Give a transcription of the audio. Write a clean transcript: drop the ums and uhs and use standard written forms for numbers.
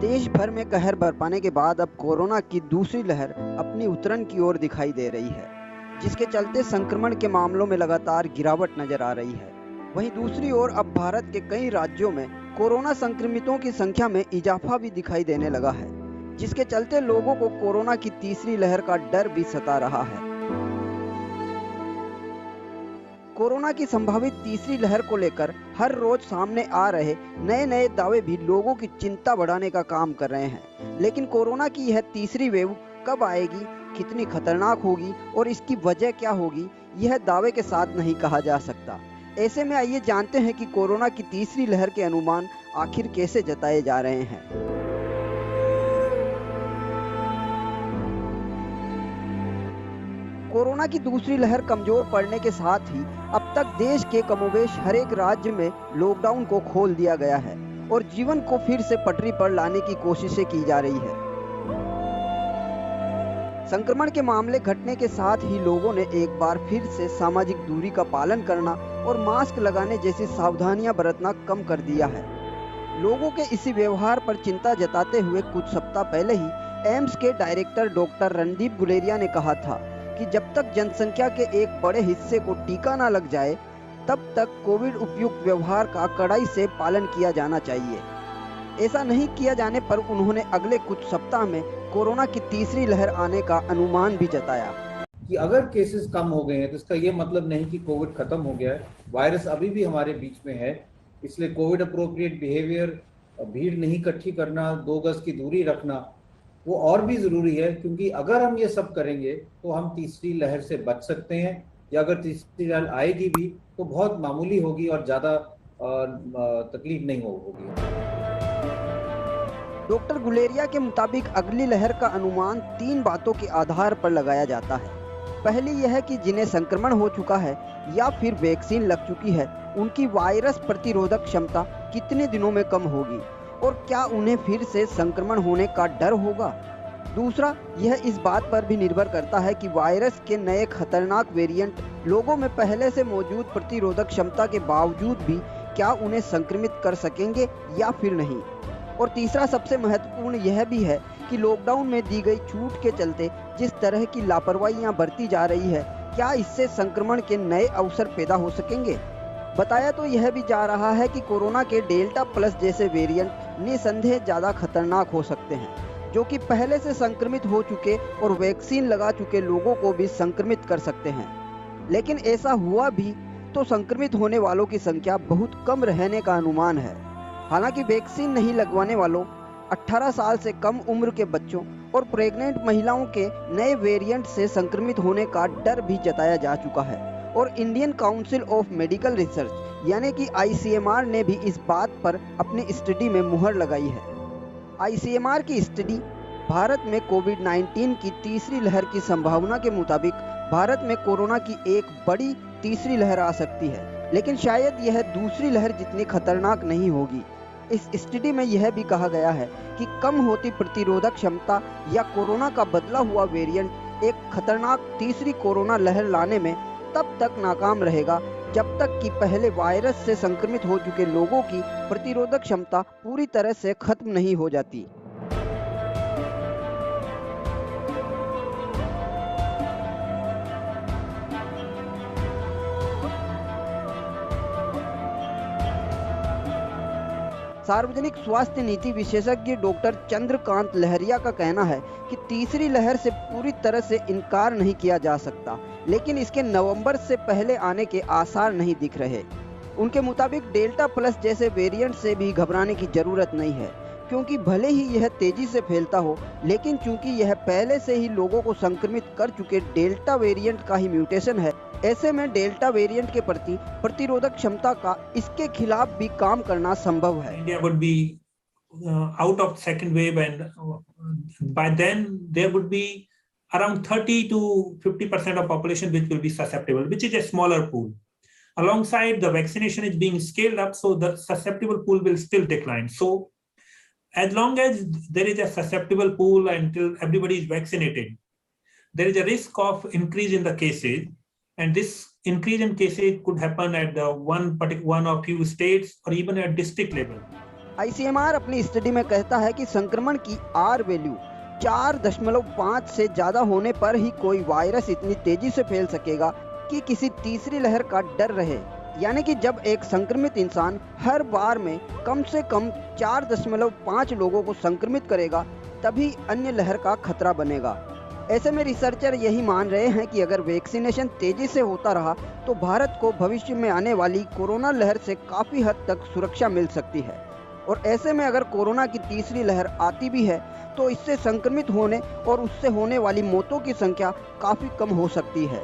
देश भर में कहर बरपाने के बाद अब कोरोना की दूसरी लहर अपनी उतरन की ओर दिखाई दे रही है, जिसके चलते संक्रमण के मामलों में लगातार गिरावट नजर आ रही है। वहीं दूसरी ओर अब भारत के कई राज्यों में कोरोना संक्रमितों की संख्या में इजाफा भी दिखाई देने लगा है, जिसके चलते लोगों को कोरोना की तीसरी लहर का डर भी सता रहा है। कोरोना की संभावित तीसरी लहर को लेकर हर रोज सामने आ रहे नए नए दावे भी लोगों की चिंता बढ़ाने का काम कर रहे हैं। लेकिन कोरोना की यह तीसरी वेव कब आएगी, कितनी खतरनाक होगी और इसकी वजह क्या होगी, यह दावे के साथ नहीं कहा जा सकता। ऐसे में आइए जानते हैं कि कोरोना की तीसरी लहर के अनुमान आखिर कैसे जताए जा रहे हैं। कोरोना की दूसरी लहर कमजोर पड़ने के साथ ही अब तक देश के कमोबेश हर एक राज्य में लॉकडाउन को खोल दिया गया है और जीवन को फिर से पटरी पर लाने की कोशिशें की जा रही है। संक्रमण के मामले घटने के साथ ही लोगों ने एक बार फिर से सामाजिक दूरी का पालन करना और मास्क लगाने जैसी सावधानियां बरतना कम कर दिया है। लोगों के इसी व्यवहार पर चिंता जताते हुए कुछ सप्ताह पहले ही एम्स के डायरेक्टर डॉक्टर रणदीप गुलेरिया ने कहा था कि जब तक जनसंख्या के एक बड़े हिस्से को टीका न लग जाए, तब तक कोविड उपयुक्त व्यवहार का कड़ाई से पालन किया जाना चाहिए। ऐसा नहीं किया जाने पर उन्होंने अगले कुछ सप्ताह में कोरोना की तीसरी लहर आने का अनुमान भी जताया कि अगर केसेस कम हो गए हैं तो इसका ये मतलब नहीं कि कोविड खत्म हो गया है। वायरस अभी भी हमारे बीच में है, इसलिए कोविड अप्रोप्रिएट बिहेवियर, भीड़ नहीं इकट्ठी करना, 2 गज की दूरी रखना, वो और भी ज़रूरी है। क्योंकि अगर हम ये सब करेंगे तो हम तीसरी लहर से बच सकते हैं, या अगर तीसरी लहर आएगी भी तो बहुत मामूली होगी और ज़्यादा तकलीफ नहीं होगी। डॉक्टर गुलेरिया के मुताबिक अगली लहर का अनुमान 3 बातों के आधार पर लगाया जाता है। पहली यह कि जिन्हें संक्रमण हो चुका है या फिर वैक्सीन लग चुकी है, उनकी वायरस प्रतिरोधक क्षमता कितने दिनों में कम होगी और क्या उन्हें फिर से संक्रमण होने का डर होगा। दूसरा, यह इस बात पर भी निर्भर करता है कि वायरस के नए खतरनाक वेरिएंट लोगों में पहले से मौजूद प्रतिरोधक क्षमता के बावजूद भी क्या उन्हें संक्रमित कर सकेंगे या फिर नहीं। और तीसरा सबसे महत्वपूर्ण यह भी है कि लॉकडाउन में दी गई छूट के चलते जिस तरह की लापरवाहियां बरती जा रही है, क्या इससे संक्रमण के नए अवसर पैदा हो सकेंगे। बताया तो यह भी जा रहा है कि कोरोना के डेल्टा प्लस जैसे वेरिएंट निसंदेह ज़्यादा खतरनाक हो सकते हैं, जो कि पहले से संक्रमित हो चुके और वैक्सीन लगा चुके लोगों को भी संक्रमित कर सकते हैं। लेकिन ऐसा हुआ भी तो संक्रमित होने वालों की संख्या बहुत कम रहने का अनुमान है। हालांकि वैक्सीन नहीं लगवाने वालों, 18 साल से कम उम्र के बच्चों और प्रेग्नेंट महिलाओं के नए वेरिएंट से संक्रमित होने का डर भी जताया जा चुका है। और Indian council of medical research यानी कि ICMR ने भी इस बात पर अपनी स्टडी में मुहर लगाई है। ICMR की स्टडी भारत में कोविड-19 की तीसरी लहर की संभावना के मुताबिक भारत में कोरोना की एक बड़ी तीसरी लहर आ सकती है, लेकिन शायद यह दूसरी लहर जितनी खतरनाक नहीं होगी। इस स्टडी में यह भी कहा गया है कि कम होती प्रतिरोधक क्षमता या कोरोना का बदला हुआ वेरिएंट एक खतरनाक तीसरी कोरोना लहर लाने में तब तक नाकाम रहेगा जब तक कि पहले वायरस से संक्रमित हो चुके लोगों की प्रतिरोधक क्षमता पूरी तरह से खत्म नहीं हो जाती। सार्वजनिक स्वास्थ्य नीति विशेषज्ञ डॉक्टर चंद्रकांत लहरिया का कहना है कि तीसरी लहर से पूरी तरह से इनकार नहीं किया जा सकता, लेकिन इसके नवंबर से पहले आने के आसार नहीं दिख रहे। उनके मुताबिक डेल्टा प्लस जैसे वेरिएंट से भी घबराने की जरूरत नहीं है, क्योंकि भले ही यह तेजी से फैलता हो, लेकिन चूंकि यह पहले से ही लोगों को संक्रमित कर चुके डेल्टा वेरिएंट का ही म्यूटेशन है, ऐसे में डेल्टा वेरिएंट के प्रति प्रतिरोधक क्षमता का इसके खिलाफ भी काम करना संभव है। India would be out of second wave, and by then there would be around 30 to 50% of population which will be susceptible, which is a smaller pool. Alongside, the vaccination is being scaled up, so the susceptible pool will still decline. So as long as there is a susceptible pool until everybody is vaccinated, there is a risk of increase in the cases. And this increase in cases could happen at one or few states or even at district level. ICMR अपनी study में कहता है कि संक्रमण की R value 4.5 से ज़्यादा होने पर ही कोई वायरस इतनी तेजी से फैल सकेगा कि किसी तीसरी लहर का डर रहे। यानी कि जब एक संक्रमित इंसान हर बार में कम से कम 4.5 लोगों को संक्रमित करेगा, तभी अन्य लहर का खतरा बनेगा। ऐसे में रिसर्चर यही मान रहे हैं कि अगर वैक्सीनेशन तेजी से होता रहा तो भारत को भविष्य में आने वाली कोरोना लहर से काफ़ी हद तक सुरक्षा मिल सकती है। और ऐसे में अगर कोरोना की तीसरी लहर आती भी है तो इससे संक्रमित होने और उससे होने वाली मौतों की संख्या काफ़ी कम हो सकती है।